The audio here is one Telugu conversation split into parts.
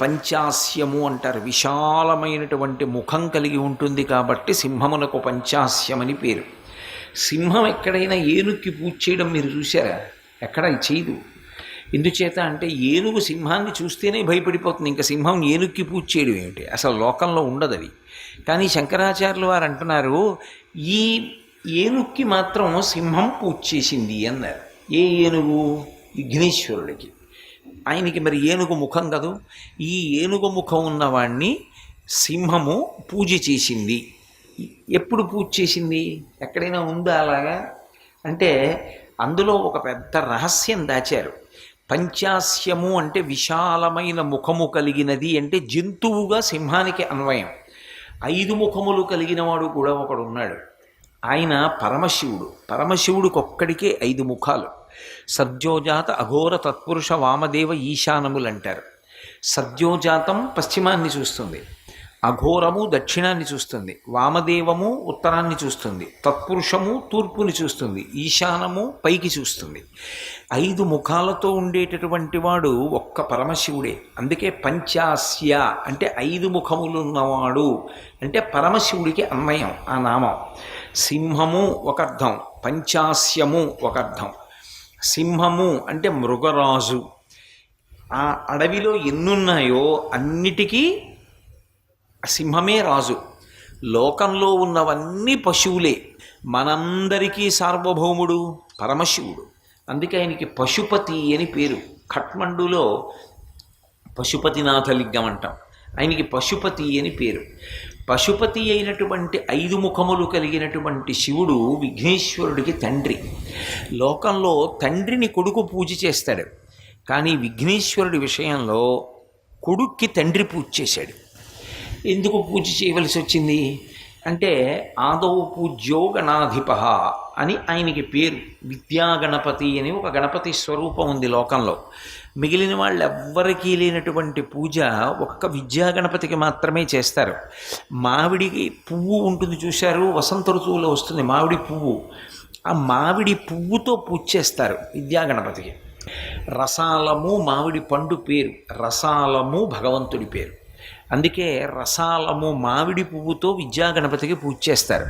పంచాస్యము అంటారు. విశాలమైనటువంటి ముఖం కలిగి ఉంటుంది కాబట్టి సింహమునకు పంచాస్యమని పేరు. సింహం ఎక్కడైనా ఏనుక్కి పూజ చేయడం మీరు చూసారా? ఎక్కడ చేయదు. ఎందుచేత అంటే ఏనుగు సింహాన్ని చూస్తేనే భయపడిపోతుంది. ఇంకా సింహం ఏనుక్కి పూజ చేయడం ఏమిటి? అసలు లోకంలో ఉండదు అది. కానీ శంకరాచార్యులు వారు అంటున్నారు, ఈ ఏనుక్కి మాత్రం సింహం పూజ చేసింది అన్నారు. ఏ ఏనుగు? విఘ్నేశ్వరుడికి. ఆయనకి మరి ఏనుగు ముఖం కదూ. ఈ ఏనుగు ముఖం ఉన్నవాణ్ణి సింహము పూజ చేసింది. ఎప్పుడు పూజ చేసింది? ఎక్కడైనా ఉందా అలాగా? అంటే అందులో ఒక పెద్ద రహస్యం దాచారు. పంచాస్యము అంటే విశాలమైన ముఖము కలిగినది అంటే జంతువుగా సింహానికి అన్వయం. 5 ముఖములు కలిగిన వాడు కూడా ఒకడు ఉన్నాడు. ఆయన పరమశివుడు. పరమశివుడికి ఒక్కడికే 5 ముఖాలు. సద్యోజాత అఘోర తత్పురుష వామదేవ ఈశానములు అంటారు. సద్యోజాతం పశ్చిమాన్ని చూస్తుంది, అఘోరము దక్షిణాన్ని చూస్తుంది, వామదేవము ఉత్తరాన్ని చూస్తుంది, తత్పురుషము తూర్పుని చూస్తుంది, ఈశానము పైకి చూస్తుంది. 5 ముఖాలతో ఉండేటటువంటి వాడు ఒక్క పరమశివుడే. అందుకే పంచాస్య అంటే 5 ముఖములు ఉన్నవాడు అంటే పరమశివుడికి అన్వయం ఆ నామం. సింహము ఒక అర్థం, పంచాస్యము ఒక అర్థం. సింహము అంటే మృగరాజు. ఆ అడవిలో ఎన్నున్నాయో అన్నిటికీ సింహమే రాజు. లోకంలో ఉన్నవన్నీ పశువులే. మనందరికీ సార్వభౌముడు పరమశివుడు. అందుకే ఆయనకి పశుపతి అని పేరు. ఖట్మండులో పశుపతినాథలింగం అంటాం. ఆయనకి పశుపతి అని పేరు. పశుపతి అయినటువంటి 5 ముఖములు కలిగినటువంటి శివుడు విఘ్నేశ్వరుడికి తండ్రి. లోకంలో తండ్రిని కొడుకు పూజ చేస్తాడు, కానీ విఘ్నేశ్వరుడి విషయంలో కొడుక్కి తండ్రి పూజ చేశాడు. ఎందుకు పూజ చేయవలసి వచ్చింది అంటే ఆదౌ పూజ్యో గణాధిప అని ఆయనకి పేరు. విద్యాగణపతి అని ఒక గణపతి స్వరూపం ఉంది లోకంలో. మిగిలిన వాళ్ళెవ్వరికీ లేనటువంటి పూజ ఒక్క విద్యాగణపతికి మాత్రమే చేస్తారు. మామిడి పువ్వు ఉంటుంది చూశారు, వసంత ఋతువులో వస్తుంది మామిడి పువ్వు. ఆ మామిడి పువ్వుతో పూజ చేస్తారు విద్యాగణపతికి. రసాలము మామిడి పండు పేరు, రసాలము భగవంతుడి పేరు. అందుకే రసాలము మామిడి పువ్వుతో విద్యాగణపతికి పూజ చేస్తారు.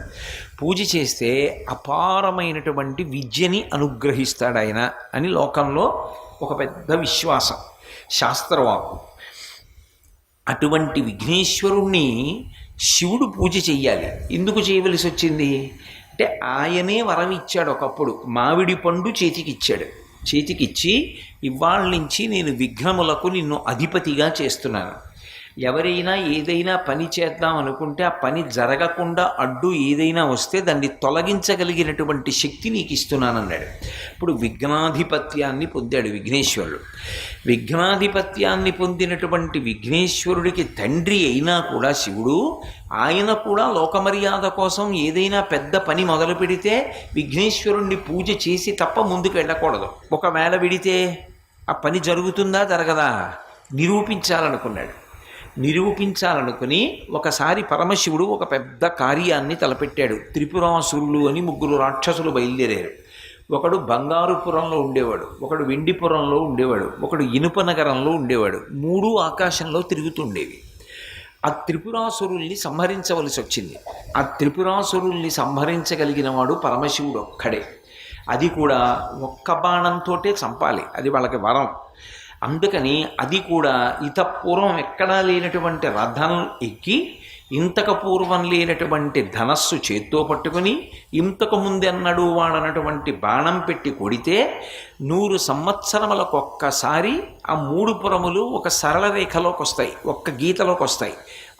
పూజ చేస్తే అపారమైనటువంటి విద్యని అనుగ్రహిస్తాడు ఆయన అని లోకంలో ఒక పెద్ద విశ్వాసం, శాస్త్రవాకు. అటువంటి విఘ్నేశ్వరుణ్ణి శివుడు పూజ చెయ్యాలి. ఎందుకు చేయవలసి వచ్చింది అంటే ఆయనే వరం ఇచ్చాడు. ఒకప్పుడు మామిడి పండు చేతికిచ్చాడు. చేతికిచ్చి ఇవాళ నుంచి నేను విఘ్నములకు నిన్ను అధిపతిగా చేస్తున్నాను. ఎవరైనా ఏదైనా పని చేద్దాం అనుకుంటే ఆ పని జరగకుండా అడ్డు ఏదైనా వస్తే దాన్ని తొలగించగలిగినటువంటి శక్తి నీకు ఇస్తున్నానన్నాడు. ఇప్పుడు విఘ్నాధిపత్యాన్ని పొందాడు విఘ్నేశ్వరుడు. విఘ్నాధిపత్యాన్ని పొందినటువంటి విఘ్నేశ్వరుడికి తండ్రి అయినా కూడా శివుడు, ఆయన కూడా లోకమర్యాద కోసం ఏదైనా పెద్ద పని మొదలు పెడితే విఘ్నేశ్వరుణ్ణి పూజ చేసి తప్ప ముందుకు వెళ్ళకూడదు. ఒకవేళ విడితే ఆ పని జరుగుతుందా జరగదా నిరూపించాలనుకున్నాడు. నిరూపించాలనుకుని ఒకసారి పరమశివుడు ఒక పెద్ద కార్యాన్ని తలపెట్టాడు. త్రిపురాసురులు అని 3 రాక్షసులు బయలుదేరారు. ఒకడు బంగారుపురంలో ఉండేవాడు, ఒకడు వెండిపురంలో ఉండేవాడు, ఒకడు ఇనుప నగరంలో ఉండేవాడు. 3 ఆకాశంలో తిరుగుతుండేవి. ఆ త్రిపురాసురుల్ని సంహరించవలసి వచ్చింది. ఆ త్రిపురాసురుల్ని సంహరించగలిగిన వాడు పరమశివుడు ఒక్కడే. అది కూడా ఒక్క బాణంతోటే చంపాలి, అది వాళ్ళకి వరం. అందుకని అది కూడా పూర్వం ఎక్కడా లేనటువంటి రథం ఎక్కి, ఇంతకు పూర్వం లేనటువంటి ధనస్సు చేత్తో పట్టుకుని, ఇంతకు ముందెన్నడూ వాడనటువంటి బాణం పెట్టి కొడితే 100 సంవత్సరములకు ఒక్కసారి ఆ 3 పురములు ఒక సరళ రేఖలోకి వస్తాయి, ఒక్క గీతలోకి వస్తాయి.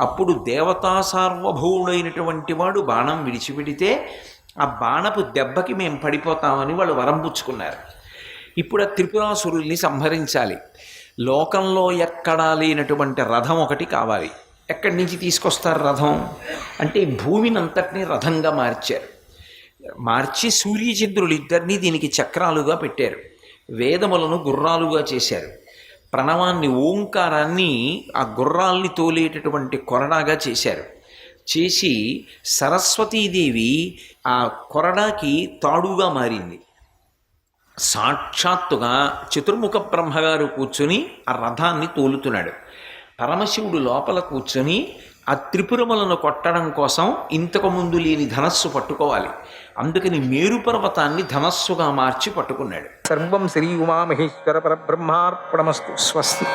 అప్పుడు దేవతా సార్వభౌముడైనటువంటి వాడు బాణం విడిచిపెడితే ఆ బాణపు దెబ్బకి మేము పడిపోతామని వాళ్ళు వరం పుచ్చుకున్నారు. ఇప్పుడు ఆ త్రిపురాసురుల్ని సంహరించాలి. లోకంలో ఎక్కడా లేనటువంటి రథం ఒకటి కావాలి. ఎక్కడి నుంచి తీసుకొస్తారు రథం అంటే భూమిని అంతటినీ రథంగా మార్చారు. మార్చి సూర్యచంద్రులు ఇద్దరినీ దీనికి చక్రాలుగా పెట్టారు. వేదములను గుర్రాలుగా చేశారు. ప్రణవాన్ని, ఓంకారాన్ని ఆ గుర్రాల్ని తోలేటటువంటి కొరడాగా చేశారు. చేసి సరస్వతీదేవి ఆ కొరడాకి తాడుగా మారింది. సాక్షాత్తుగా చతుర్ముఖ బ్రహ్మగారు కూర్చుని ఆ రథాన్ని తోలుతున్నాడు. పరమశివుడు లోపల కూర్చొని ఆ త్రిపురములను కొట్టడం కోసం ఇంతకు ముందు లేని ధనస్సు పట్టుకోవాలి. అందుకని మేరు పర్వతాన్ని ధనస్సుగా మార్చి పట్టుకున్నాడు. సర్వం శ్రీ ఉమామహేశ్వర పరబ్రహ్మార్పణమస్తు. స్వస్తి.